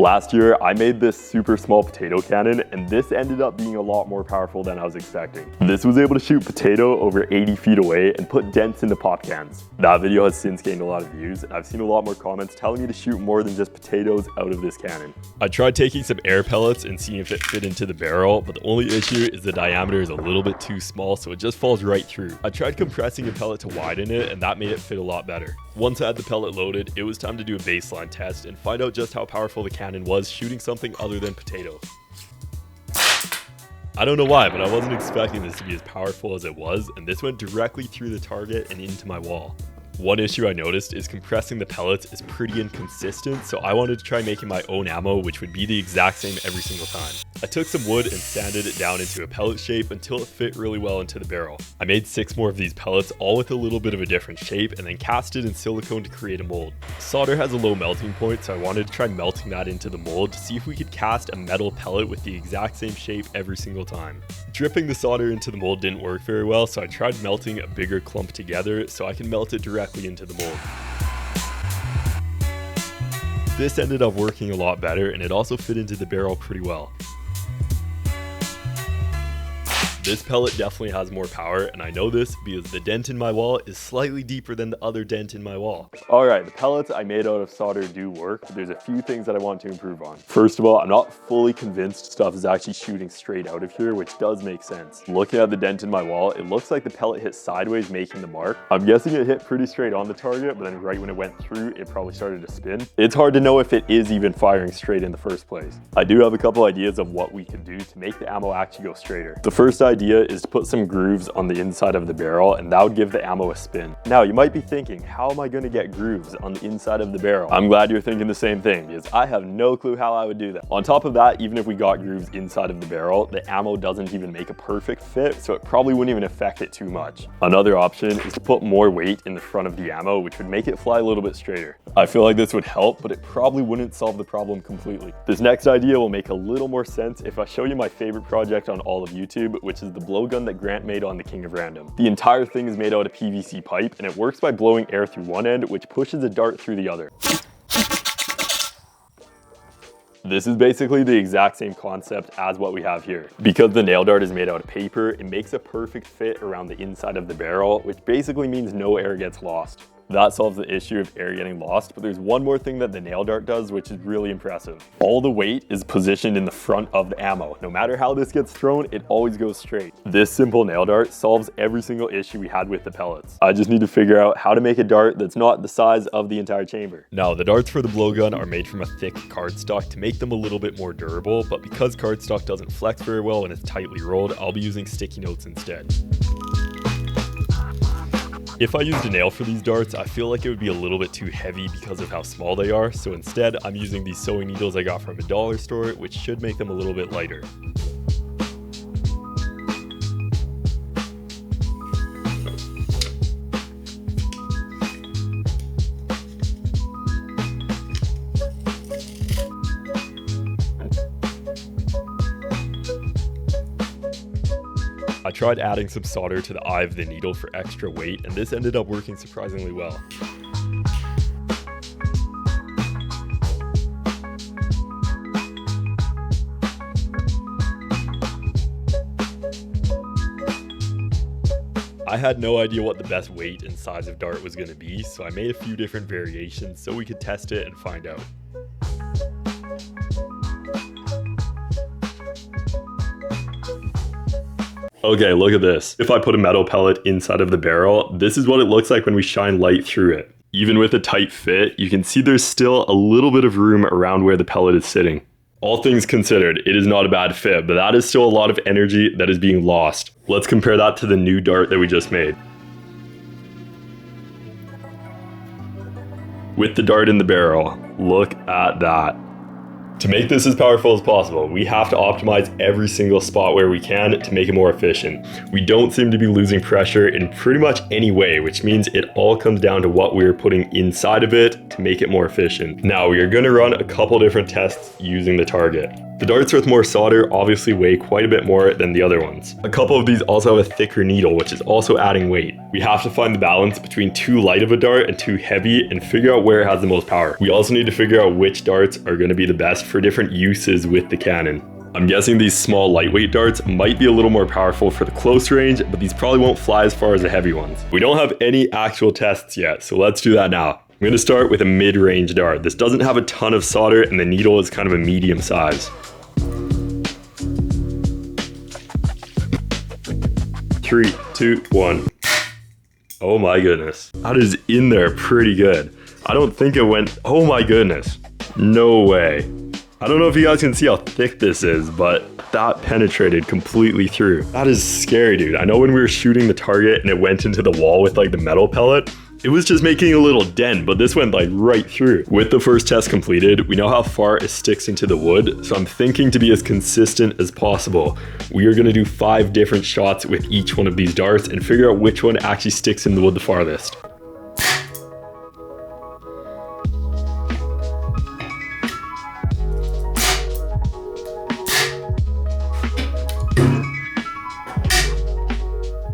Last year, I made this super small potato cannon, and this ended up being a lot more powerful than I was expecting. This was able to shoot potato over 80 feet away and put dents into pop cans. That video has since gained a lot of views, and I've seen a lot more comments telling me to shoot more than just potatoes out of this cannon. I tried taking some air pellets and seeing if it fit into the barrel, but the only issue is the diameter is a little bit too small, so it just falls right through. I tried compressing a pellet to widen it, and that made it fit a lot better. Once I had the pellet loaded, it was time to do a baseline test and find out just how powerful the cannon was shooting something other than potato. I don't know why, but I wasn't expecting this to be as powerful as it was, and this went directly through the target and into my wall. One issue I noticed is compressing the pellets is pretty inconsistent, so I wanted to try making my own ammo, which would be the exact same every single time. I took some wood and sanded it down into a pellet shape until it fit really well into the barrel. I made 6 more of these pellets, all with a little bit of a different shape, and then cast it in silicone to create a mold. Solder has a low melting point, so I wanted to try melting that into the mold to see if we could cast a metal pellet with the exact same shape every single time. Dripping the solder into the mold didn't work very well, so I tried melting a bigger clump together so I can melt it directly into the mold. This ended up working a lot better, and it also fit into the barrel pretty well. This pellet definitely has more power, and I know this because the dent in my wall is slightly deeper than the other dent in my wall. Alright, the pellets I made out of solder do work, but there's a few things that I want to improve on. First of all, I'm not fully convinced stuff is actually shooting straight out of here, which does make sense. Looking at the dent in my wall, it looks like the pellet hit sideways, making the mark. I'm guessing it hit pretty straight on the target, but then right when it went through, it probably started to spin. It's hard to know if it is even firing straight in the first place. I do have a couple ideas of what we could do to make the ammo actually go straighter. The first idea is to put some grooves on the inside of the barrel, and that would give the ammo a spin. Now you might be thinking, how am I going to get grooves on the inside of the barrel? I'm glad you're thinking the same thing, because I have no clue how I would do that. On top of that, even if we got grooves inside of the barrel, the ammo doesn't even make a perfect fit, so it probably wouldn't even affect it too much. Another option is to put more weight in the front of the ammo, which would make it fly a little bit straighter. I feel like this would help, but it probably wouldn't solve the problem completely. This next idea will make a little more sense if I show you my favorite project on all of YouTube, which is the blowgun that Grant made on the King of Random. The entire thing is made out of PVC pipe, and it works by blowing air through one end, which pushes a dart through the other. This is basically the exact same concept as what we have here. Because the nail dart is made out of paper, it makes a perfect fit around the inside of the barrel, which basically means no air gets lost. That solves the issue of air getting lost, but there's one more thing that the nail dart does, which is really impressive. All the weight is positioned in the front of the ammo. No matter how this gets thrown, it always goes straight. This simple nail dart solves every single issue we had with the pellets. I just need to figure out how to make a dart that's not the size of the entire chamber. Now, the darts for the blowgun are made from a thick cardstock to make them a little bit more durable, but because cardstock doesn't flex very well when it's tightly rolled, I'll be using sticky notes instead. If I used a nail for these darts, I feel like it would be a little bit too heavy because of how small they are, so instead I'm using these sewing needles I got from a dollar store, which should make them a little bit lighter. I tried adding some solder to the eye of the needle for extra weight, and this ended up working surprisingly well. I had no idea what the best weight and size of dart was going to be, so I made a few different variations so we could test it and find out. Okay, look at this. If I put a metal pellet inside of the barrel, this is what it looks like when we shine light through it. Even with a tight fit, you can see there's still a little bit of room around where the pellet is sitting. All things considered, it is not a bad fit, but that is still a lot of energy that is being lost. Let's compare that to the new dart that we just made. With the dart in the barrel, look at that. To make this as powerful as possible, we have to optimize every single spot where we can to make it more efficient. We don't seem to be losing pressure in pretty much any way, which means it all comes down to what we're putting inside of it to make it more efficient. Now, we are going to run a couple different tests using the target. The darts with more solder obviously weigh quite a bit more than the other ones. A couple of these also have a thicker needle, which is also adding weight. We have to find the balance between too light of a dart and too heavy and figure out where it has the most power. We also need to figure out which darts are going to be the best for different uses with the cannon. I'm guessing these small lightweight darts might be a little more powerful for the close range, but these probably won't fly as far as the heavy ones. We don't have any actual tests yet, so let's do that now. I'm going to start with a mid-range dart. This doesn't have a ton of solder and the needle is kind of a medium size. 3, 2, 1. Oh my goodness. That is in there pretty good. I don't think it went, oh my goodness. No way. I don't know if you guys can see how thick this is, but that penetrated completely through. That is scary, dude. I know when we were shooting the target and it went into the wall with like the metal pellet, it was just making a little dent, but this went like right through. With the first test completed, we know how far it sticks into the wood, so I'm thinking to be as consistent as possible. We are gonna do 5 different shots with each one of these darts and figure out which one actually sticks in the wood the farthest.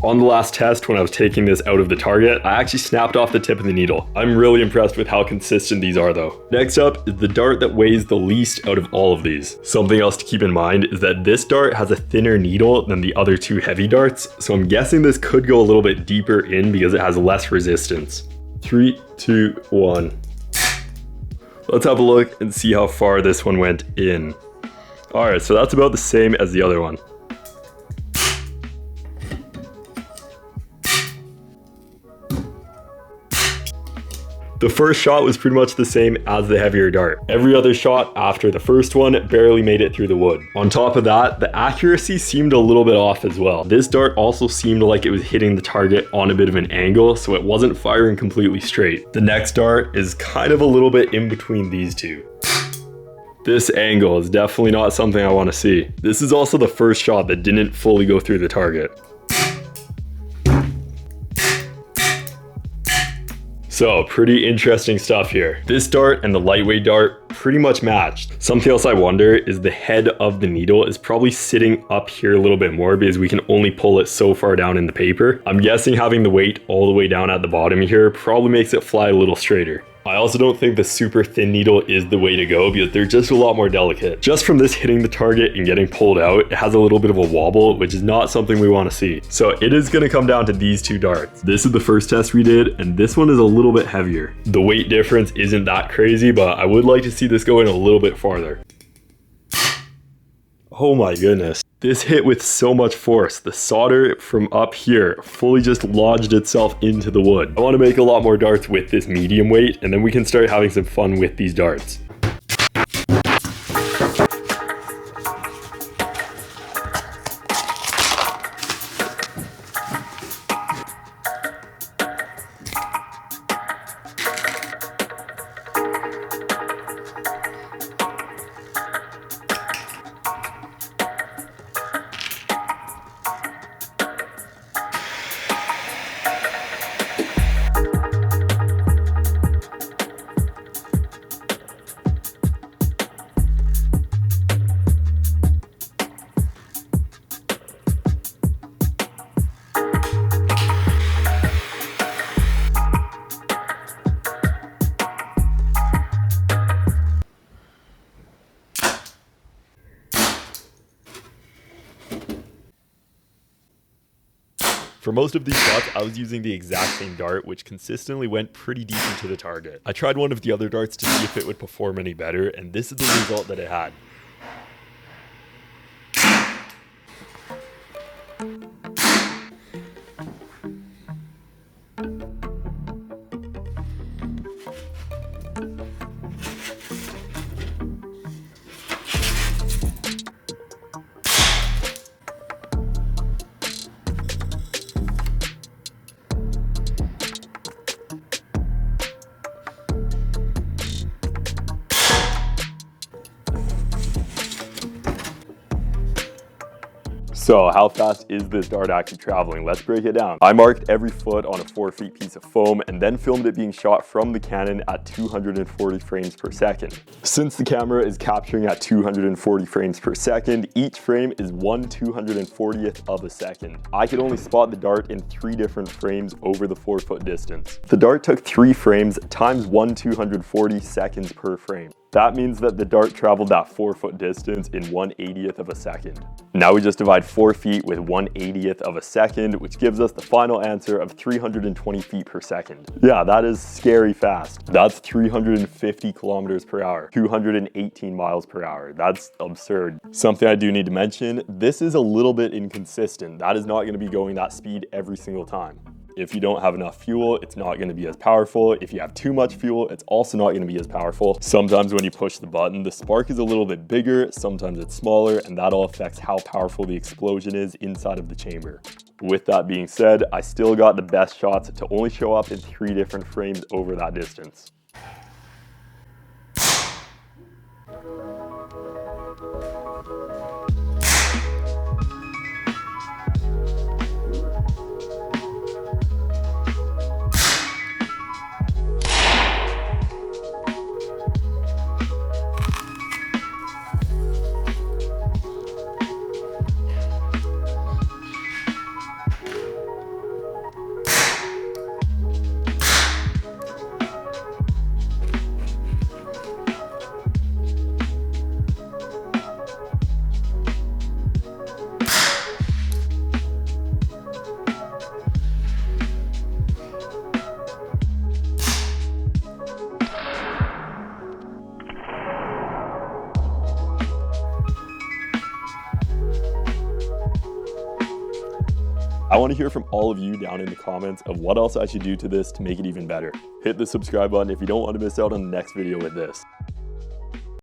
On the last test, when I was taking this out of the target, I actually snapped off the tip of the needle. I'm really impressed with how consistent these are though. Next up is the dart that weighs the least out of all of these. Something else to keep in mind is that this dart has a thinner needle than the other 2 heavy darts, so I'm guessing this could go a little bit deeper in because it has less resistance. 3, 2, 1. Let's have a look and see how far this one went in. Alright, so that's about the same as the other one. The first shot was pretty much the same as the heavier dart. Every other shot after the first one barely made it through the wood. On top of that, the accuracy seemed a little bit off as well. This dart also seemed like it was hitting the target on a bit of an angle, so it wasn't firing completely straight. The next dart is kind of a little bit in between these two. This angle is definitely not something I want to see. This is also the first shot that didn't fully go through the target. So, pretty interesting stuff here. This dart and the lightweight dart pretty much matched. Something else I wonder is the head of the needle is probably sitting up here a little bit more because we can only pull it so far down in the paper. I'm guessing having the weight all the way down at the bottom here probably makes it fly a little straighter. I also don't think the super thin needle is the way to go because they're just a lot more delicate. Just from this hitting the target and getting pulled out, it has a little bit of a wobble, which is not something we want to see. So it is going to come down to these 2 darts. This is the first test we did, and this one is a little bit heavier. The weight difference isn't that crazy, but I would like to see this go in a little bit farther. Oh my goodness. This hit with so much force. The solder from up here fully just lodged itself into the wood. I want to make a lot more darts with this medium weight, and then we can start having some fun with these darts. For most of these shots, I was using the exact same dart, which consistently went pretty deep into the target. I tried one of the other darts to see if it would perform any better, and this is the result that it had. So how fast is this dart actually traveling? Let's break it down. I marked every foot on a 4 feet piece of foam and then filmed it being shot from the cannon at 240 frames per second. Since the camera is capturing at 240 frames per second, each frame is 1/240th of a second. I could only spot the dart in 3 different frames over the 4 foot distance. The dart took 3 frames times 1/240 seconds per frame. That means that the dart traveled that 4 foot distance in 1/80th of a second. Now we just divide 4 feet with 1/80th of a second, which gives us the final answer of 320 feet per second. Yeah, that is scary fast. That's 350 kilometers per hour, 218 miles per hour. That's absurd. Something I do need to mention, this is a little bit inconsistent. That is not going to be going that speed every single time. If you don't have enough fuel, it's not going to be as powerful. If you have too much fuel, it's also not going to be as powerful. Sometimes when you push the button, the spark is a little bit bigger, sometimes it's smaller, and that all affects how powerful the explosion is inside of the chamber. With that being said, I still got the best shots to only show up in 3 different frames over that distance. I want to hear from all of you down in the comments of what else I should do to this to make it even better. Hit the subscribe button if you don't want to miss out on the next video with this.